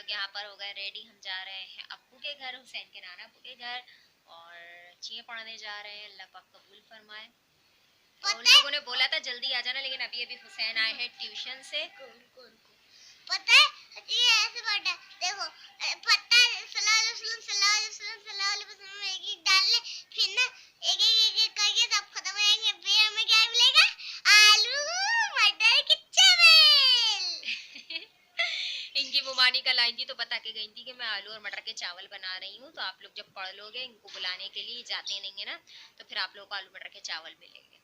लोग यहाँ पर हो गए रेडी, हम जा रहे हैं अप्पू के घर, हुसैन के नाना अप्पू के घर, और चीज़ें पढ़ने जा रहे हैं। अल्लाह पाक कबूल फरमाए। तो उन लोगों ने बोला था जल्दी आ जाना, लेकिन अभी अभी हुसैन आए हैं ट्यूशन से। पता है ये ऐसे पढ़ा देखो, पता है सल्लल्लाहु अलैहि वसल्लम एक डाल ले, फिर ना एक करके सब खत्म हो जाएंगे, फिर हमें क्या मिलेगा? आलू मटर की चावल। इनकी मुमानी कल आई थी तो बता के गई थी कि मैं आलू और मटर के चावल बना रही हूँ, तो आप लोग जब पढ़ लोगे, इनको बुलाने के लिए जाते नहीं है ना, तो फिर आप लोग को आलू मटर के चावल मिलेंगे।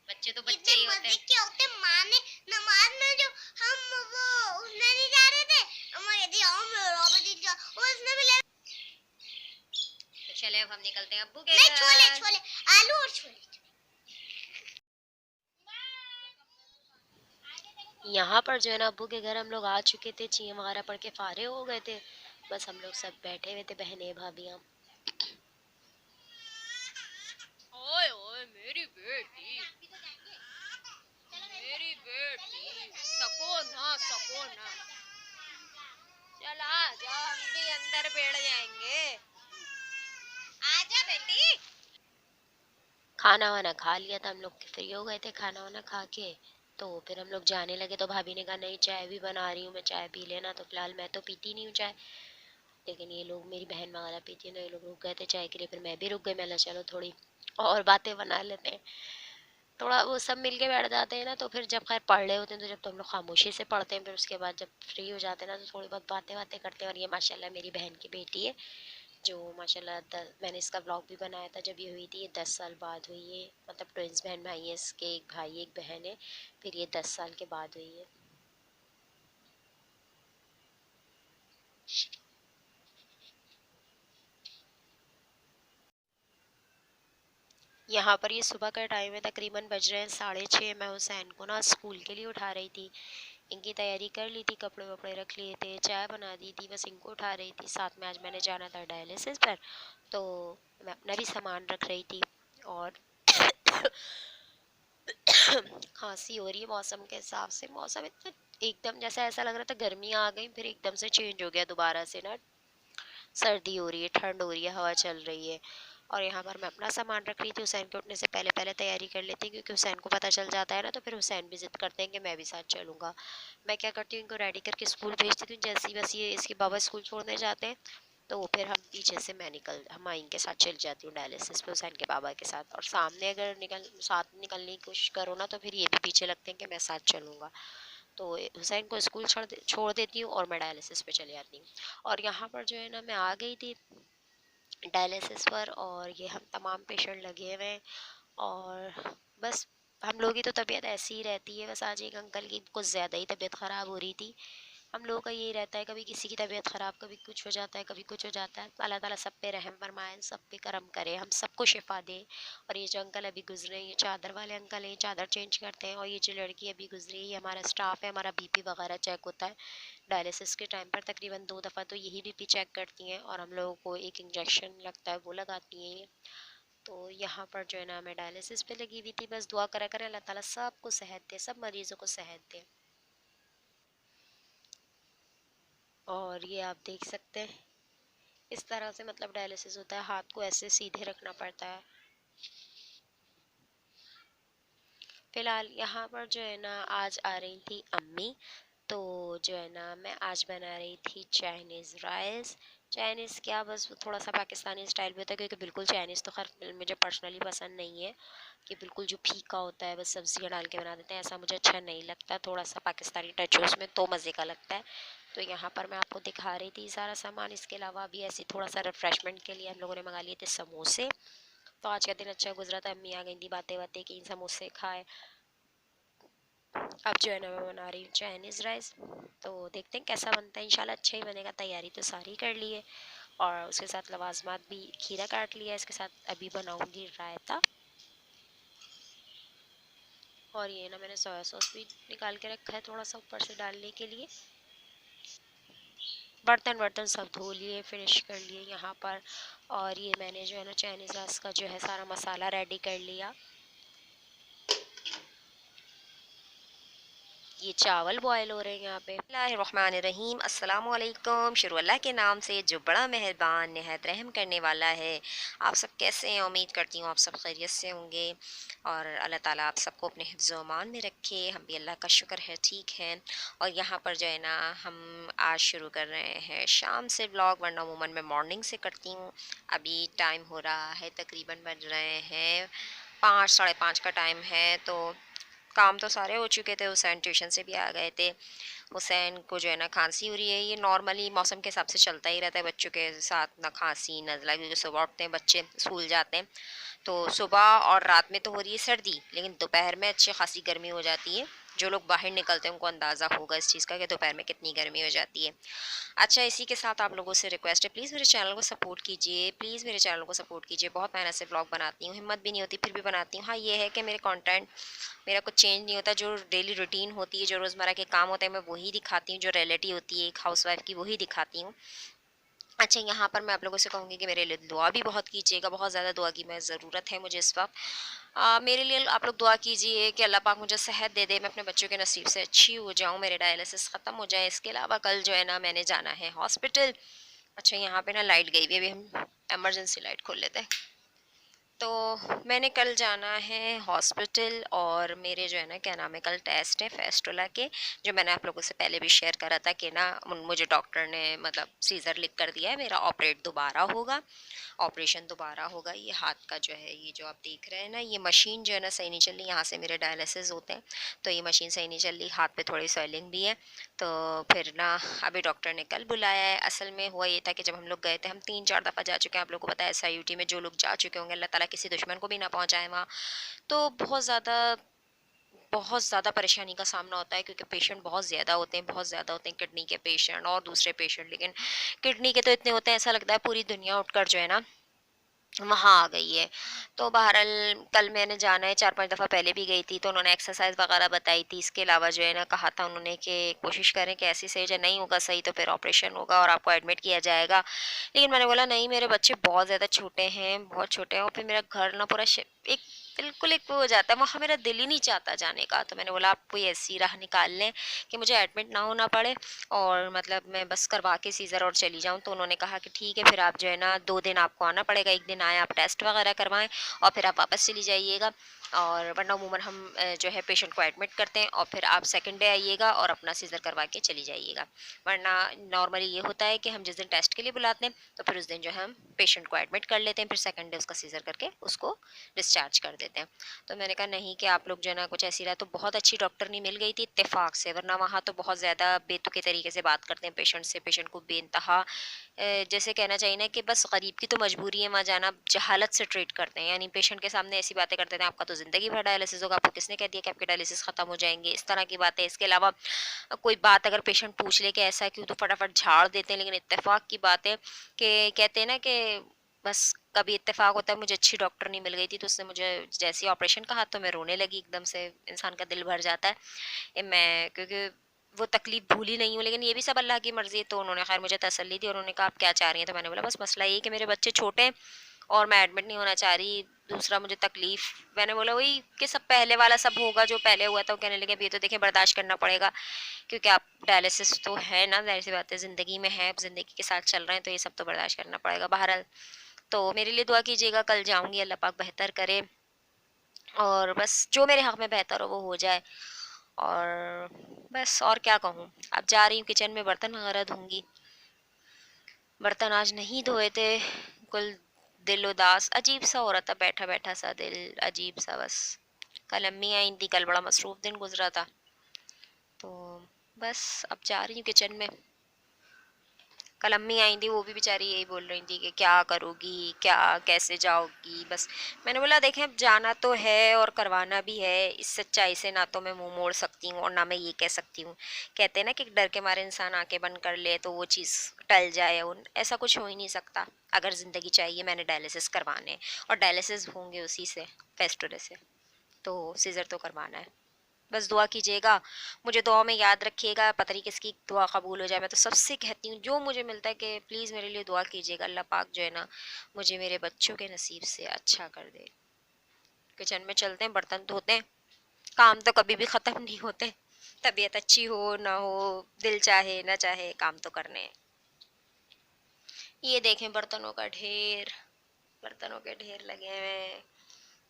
बच्चे तो बच्चे ही होते हैं। क्या होते माँ ने नमाज में जो हम वो उसने नहीं जा रहे थे, हमारे आओ मेरा उसने भी ले। तो चले अब हम निकलते हैं अब्बू के घर। छोले घर। आलू और छोले। यहाँ पर जो है ना अब्बू के घर हम लोग आ चुके थे, चीं वगैरह पढ़ के फारे हो गए थे। बस हम लोग सब बैठे हुए थे, बहनें भाभियाँ। ओए ओए मेरी बेटी, मेरी बेटी, सको ना। चल आ जा, हम भी अंदर बैठ जाएंगे। आजा बेटी। खाना वाना खा लिया था हम लोग, फ्री हो गए थे खाना वाना खा के। तो फिर हम लोग जाने लगे, तो भाभी ने कहा नहीं चाय भी बना रही हूँ मैं, चाय पी लेना। तो फिलहाल मैं तो पीती नहीं हूँ चाय, लेकिन ये लोग मेरी बहन वगैरह पीती है, तो ये लोग रुक गए थे चाय के लिए। फिर मैं भी रुक गई, मैं चलो थोड़ी और बातें बना लेते हैं। थोड़ा वो सब मिल के बैठ जाते हैं ना, तो फिर जब खैर पढ़ रहे होते हैं तो जब तो हम लोग खामोशी से पढ़ते हैं, फिर उसके बाद जब फ्री हो जाते हैं ना, तो थोड़ी बहुत बातें बातें करते हैं। और ये माशाल्लाह मेरी बहन की बेटी है, जो माशाल्लाह मैंने इसका व्लॉग भी बनाया था जब ये हुई थी। ये 10 साल बाद हुई है, मतलब ट्विंस बहन भाई है इसके, एक भाई एक बहन है। फिर ये 10 साल के बाद हुई है। यहाँ पर ये सुबह का टाइम है, तकरीबन बज रहे हैं 6:30। मैं हुसैन को ना स्कूल के लिए उठा रही थी, इनकी तैयारी कर ली थी, कपड़े वपड़े रख लिए थे, चाय बना दी थी, बस इनको उठा रही थी। साथ में आज मैंने जाना था डायलिसिस पर, तो मैं अपना भी सामान रख रही थी। और खांसी हो रही है मौसम के हिसाब से। मौसम इतना एकदम जैसा ऐसा लग रहा था गर्मी आ गई, फिर एकदम से चेंज हो गया दोबारा से ना, सर्दी हो रही है, ठंड हो रही है, हवा चल रही है। और यहाँ पर मैं अपना सामान रख रही थी, हुसैन के उठने से पहले पहले तैयारी कर लेती हूँ, क्योंकि हुसैन को पता चल जाता है ना, तो फिर हुसैन भी जिद करते हैं कि मैं भी साथ चलूँगा। मैं क्या करती हूँ, इनको रेडी करके स्कूल भेजती हूँ। जैसे ही बस ये इसके बाबा स्कूल छोड़ने जाते हैं, तो फिर हम पीछे से हम इनके साथ चल जाती हूँ डायलिसिस पे हुसैन के बाबा के साथ। और सामने अगर साथ निकलने की कोशिश करो ना, तो फिर ये भी पीछे लगते हैं कि मैं साथ चलूँगा। तो हुसैन को स्कूल छोड़ देती हूँ और मैं डायलिसिस पे चली जाती हूँ। और यहाँ पर जो है ना, मैं आ गई थी डायलिसिस पर, और ये हम तमाम पेशेंट लगे हुए हैं। और बस हम लोगों की तो तबीयत ऐसी ही रहती है। बस आज एक अंकल की कुछ ज़्यादा ही तबीयत ख़राब हो रही थी। हम लोगों का यही रहता है, कभी किसी की तबीयत ख़राब, कभी कुछ हो जाता है, कभी कुछ हो जाता है। अल्लाह ताला सब पे रहम फरमाए, सब पे करम करे, हम सबको शिफा दे। और ये जो अंकल अभी गुजरे, ये चादर वाले अंकल हैं, चादर चेंज करते हैं। और ये जो लड़की अभी गुजरी, ये हमारा स्टाफ है, हमारा बीपी वगैरह चेक होता है डायलिसिस के टाइम पर। तकरीबन 2 दफ़ा तो यही बीपी चेक करती हैं, और हम लोगों को एक इंजेक्शन लगता है वो लगाती हैं ये। तो यहाँ पर जो है ना, मैं डायलिसिस पे लगी हुई थी। बस दुआ करा करें अल्लाह ताला सबको सेहत दे, सब मरीजों को सेहत दे। और ये आप देख सकते हैं, इस तरह से मतलब डायलिसिस होता है, हाथ को ऐसे सीधे रखना पड़ता है। फिलहाल यहाँ पर जो है ना, आज आ रही थी अम्मी, तो जो है ना, मैं आज बना रही थी चाइनीज़ राइस। चाइनीज़ क्या, बस वो थोड़ा सा पाकिस्तानी स्टाइल भी होता है, क्योंकि बिल्कुल चाइनीज़ तो खैर मुझे पर्सनली पसंद नहीं है, कि बिल्कुल जो फीका होता है बस सब्जियां डाल के बना देते हैं, ऐसा मुझे अच्छा नहीं लगता। थोड़ा सा पाकिस्तानी टच हो उसमें तो मज़े का लगता है। तो यहाँ पर मैं आपको दिखा रही थी सारा सामान। इसके अलावा भी ऐसे थोड़ा सा रिफ्रेशमेंट के लिए हम लोगों ने मंगा लिए थे समोसे। तो आज का दिन अच्छा गुजरा था, अम्मी आ गई थी, बातें बातें की, समोसे खाए। अब जो है ना, मैं बना रही हूँ चाइनीज़ राइस, तो देखते हैं कैसा बनता है। इंशाल्लाह अच्छा ही बनेगा। तैयारी तो सारी कर ली है, और उसके साथ लवाजमात भी, खीरा काट लिया है, इसके साथ अभी बनाऊंगी रायता। और ये ना, मैंने सोया सॉस भी निकाल के रखा है थोड़ा सा ऊपर से डालने के लिए। बर्तन वर्तन सब धो लिए, फिनिश कर लिए यहाँ पर। और ये मैंने जो है ना, चाइनीज़ राइस का जो है सारा मसाला रेडी कर लिया। ये चावल बॉयल हो रहे हैं यहाँ पे। बिस्मिल्लाहिर्रहमानिर्रहीम, अस्सलामु अलैकुम। शुरू अल्लाह के नाम से जो बड़ा मेहरबान निहायत रहम करने वाला है। आप सब कैसे हैं? उम्मीद करती हूँ आप सब खैरियत से होंगे और अल्लाह ताला आप सबको अपने हिफ्ज़ व अमान में रखे। हम भी अल्लाह का शुक्र है ठीक हैं। और यहाँ पर जो है ना हम आज शुरू कर रहे हैं शाम से ब्लॉग, वरना अमूमन मैं मॉर्निंग से करती हूँ। अभी टाइम हो रहा है, तकरीबन बज रहे हैं 5 साढ़े 5 का टाइम है। तो काम तो सारे हो चुके थे, हुसैन ट्यूशन से भी आ गए थे। हुसैन को जो है ना खांसी हो रही है, ये नॉर्मली मौसम के हिसाब से चलता ही रहता है बच्चों के साथ, ना खांसी नज़ला, क्योंकि सुबह उठते हैं बच्चे स्कूल जाते हैं तो सुबह और रात में तो हो रही है सर्दी, लेकिन दोपहर में अच्छी खासी गर्मी हो जाती है। जो लोग बाहर निकलते हैं उनको अंदाज़ा होगा इस चीज़ का कि दोपहर में कितनी गर्मी हो जाती है। अच्छा, इसी के साथ आप लोगों से रिक्वेस्ट है, प्लीज़ मेरे चैनल को सपोर्ट कीजिए, प्लीज़ मेरे चैनल को सपोर्ट कीजिए। बहुत मेहनत से ब्लॉग बनाती हूँ, हिम्मत भी नहीं होती फिर भी बनाती हूँ। हाँ, ये है कि मेरे कंटेंट मेरा कुछ चेंज नहीं होता, जो डेली रूटीन होती है, जो रोज़मर्रा के काम होते हैं, मैं वही दिखाती हूँ, जो रियलिटी होती है एक हाउसवाइफ की वही दिखाती हूँ। अच्छा, यहाँ पर मैं आप लोगों से कहूँगी कि मेरे लिए दुआ भी बहुत कीजिएगा, बहुत ज़्यादा दुआ की मैं ज़रूरत है मुझे इस वक्त। मेरे लिए आप लोग दुआ कीजिए कि अल्लाह पाक मुझे सेहत दे दे, मैं अपने बच्चों के नसीब से अच्छी हो जाऊँ, मेरे डायलिसिस ख़त्म हो जाए। इसके अलावा कल जो है ना मैंने जाना है हॉस्पिटल। अच्छा, यहाँ पे ना लाइट गई हुई है, अभी हम इमरजेंसी लाइट खोल लेते हैं। तो मैंने कल जाना है हॉस्पिटल और मेरे जो है ना क्या नाम है, कल टेस्ट है फेस्टोला के, जो मैंने आप लोगों से पहले भी शेयर करा था कि ना मुझे डॉक्टर ने मतलब सीज़र लिख कर दिया है, मेरा ऑपरेट दोबारा होगा, ऑपरेशन दोबारा होगा। ये हाथ का जो है, ये जो आप देख रहे हैं ना, ये मशीन जो है ना सही नहीं चल रही, यहाँ से मेरे डायलिसिस होते हैं तो ये मशीन सही नहीं चल रही, हाथ पे थोड़ी स्वेलिंग भी है। तो फिर ना अभी डॉक्टर ने कल बुलाया है। असल में हुआ ये था कि जब हम लोग गए थे, हम 3-4 दफ़ा जा चुके हैं, आप लोगों को पता है SIUT में जो लोग जा चुके होंगे, अल्लाह ताला किसी दुश्मन को भी ना पहुँचाए वहाँ। तो बहुत ज़्यादा परेशानी का सामना होता है, क्योंकि पेशेंट बहुत ज़्यादा होते हैं, बहुत ज़्यादा होते हैं, किडनी के पेशेंट और दूसरे पेशेंट, लेकिन किडनी के तो इतने होते हैं ऐसा लगता है पूरी दुनिया उठकर जो है ना वहाँ आ गई है। तो बहरहाल कल मैंने जाना है, 4-5 दफ़ा पहले भी गई थी तो उन्होंने एक्सरसाइज़ वगैरह बताई थी। इसके अलावा जो है ना कहा था उन्होंने कि कोशिश करें कि ऐसे सही, जो नहीं होगा सही तो फिर ऑपरेशन होगा और आपको एडमिट किया जाएगा। लेकिन मैंने बोला नहीं, मेरे बच्चे बहुत ज़्यादा छोटे हैं, बहुत छोटे हैं, और फिर मेरा घर ना पूरा एक बिल्कुल एक वो हो जाता है, वहाँ मेरा दिल ही नहीं चाहता जाने का। तो मैंने बोला आप कोई ऐसी राह निकाल लें कि मुझे एडमिट ना होना पड़े और मतलब मैं बस करवा के सीज़र और चली जाऊँ। तो उन्होंने कहा कि ठीक है, फिर आप जो है ना 2 दिन आपको आना पड़ेगा, 1 दिन आएँ आप टेस्ट वगैरह करवाएँ और फिर आप वापस चली जाइएगा। और वरना अमूमन हम जो है पेशेंट को एडमिट करते हैं और फिर आप सेकंड डे आइएगा और अपना सीज़र करवा के चली जाइएगा। वरना नॉर्मली ये होता है कि हम जिस दिन टेस्ट के लिए बुलाते हैं तो फिर उस दिन जो है हम पेशेंट को एडमिट कर लेते हैं, फिर सेकंड डे उसका सीज़र करके उसको डिस्चार्ज कर देते हैं। तो मैंने कहा नहीं, कि आप लोग जो है ना कुछ ऐसी रहा, तो बहुत अच्छी डॉक्टरनी मिल गई थी इत्तेफाक से, वरना वहाँ तो बहुत ज़्यादा बेतुके तरीके से बात करते हैं पेशेंट से, पेशेंट को बेइंतहा जैसे कहना चाहिए ना कि बस गरीब की तो मजबूरी है वहाँ जाना, जहालत से ट्रीट करते हैं। यानी पेशेंट के सामने ऐसी बातें करते हैं, आपका तो ज़िंदगी भर डायलिसिस होगा, आपको किसने कह दिया कि आपके डायलिसिस ख़त्म हो जाएंगे, इस तरह की बातें। इसके अलावा कोई बात अगर पेशेंट पूछ ले कि ऐसा क्यों, तो फटाफट झाड़ देते हैं। लेकिन इत्तेफाक की बात है कि कहते हैं ना कि बस कभी इत्तेफाक होता है, मुझे अच्छी डॉक्टर नहीं मिल गई थी तो उसने मुझे जैसे ही ऑपरेशन कहा तो मैं रोने लगी, एकदम से इंसान का दिल भर जाता है। मैं क्योंकि वो तकलीफ भूली नहीं हूँ, लेकिन ये भी सब अल्लाह की मर्जी है। तो उन्होंने खैर मुझे तसल्ली दी और उन्होंने कहा आप क्या चाह रही हैं, तो मैंने बोला बस मसला ये है कि मेरे बच्चे छोटे हैं और मैं एडमिट नहीं होना चाह रही, दूसरा मुझे तकलीफ, मैंने बोला वही कि सब पहले वाला सब होगा जो पहले हुआ था। वो कहने लगे अब ये तो देखें बर्दाश्त करना पड़ेगा, क्योंकि आप डायलिसिस तो है ना, जाहिर सी बात है ज़िंदगी में है, ज़िंदगी के साथ चल रहे हैं तो ये सब तो बर्दाश्त करना पड़ेगा। बहरहाल तो मेरे लिए दुआ कीजिएगा, कल जाऊंगी, अल्लाह पाक बेहतर करे और बस जो मेरे हक में बेहतर हो वो हो जाए। और बस और क्या कहूँ, अब जा रही हूँ किचन में बर्तन वगैरह धोंगी। बर्तन आज नहीं धोए थे, कुल दिल उदास अजीब सा हो रहा था, बैठा बैठा सा दिल अजीब सा। बस कल अम्मी आई थी, कल बड़ा मसरूफ दिन गुजरा था, तो बस अब जा रही हूँ किचन में। कल अम्मी आई थी, वो भी बेचारी यही बोल रही थी कि क्या करोगी, क्या कैसे जाओगी। बस मैंने बोला देखें अब जाना तो है और करवाना भी है, इस सच्चाई से ना तो मैं मुंह मोड़ सकती हूँ और ना मैं ये कह सकती हूँ। कहते हैं ना कि डर के मारे इंसान आंखें बंद कर ले तो वो चीज़ टल जाए, उन ऐसा कुछ हो ही नहीं सकता। अगर ज़िंदगी चाहिए मैंने डायलिसिस करवाने और डायलिसिस होंगे उसी से, फेस्टोरे से, तो सीज़र तो करवाना है। बस दुआ कीजिएगा, मुझे दुआ में याद रखिएगा, पता नहीं किसकी दुआ कबूल हो जाए। मैं तो सबसे कहती हूँ जो मुझे मिलता है कि प्लीज़ मेरे लिए दुआ कीजिएगा, अल्लाह पाक जो है ना मुझे मेरे बच्चों के नसीब से अच्छा कर दे। किचन में चलते हैं, बर्तन धोते हैं, काम तो कभी भी ख़त्म नहीं होते। तबीयत अच्छी हो ना हो, दिल चाहे ना चाहे, काम तो करने हैं। ये देखें बर्तनों के ढेर लगे हुए हैं।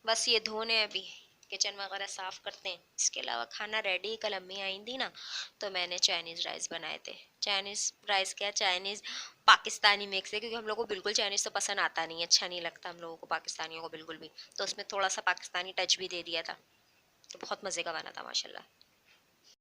बस ये धोने हैं अभी, किचन वगैरह साफ करते हैं। इसके अलावा खाना रेडी। कल अम्मी आई थी ना, तो मैंने चाइनीज़ राइस बनाए थे। चाइनीज़ राइस क्या, चाइनीज़ पाकिस्तानी मिक्स है, क्योंकि हम लोग को बिल्कुल चाइनीज़ तो पसंद आता नहीं, अच्छा नहीं लगता हम लोगों को, पाकिस्तानियों को बिल्कुल भी। तो उसमें थोड़ा सा पाकिस्तानी टच भी दे दिया था, तो बहुत मज़े का बना था माशाल्लाह।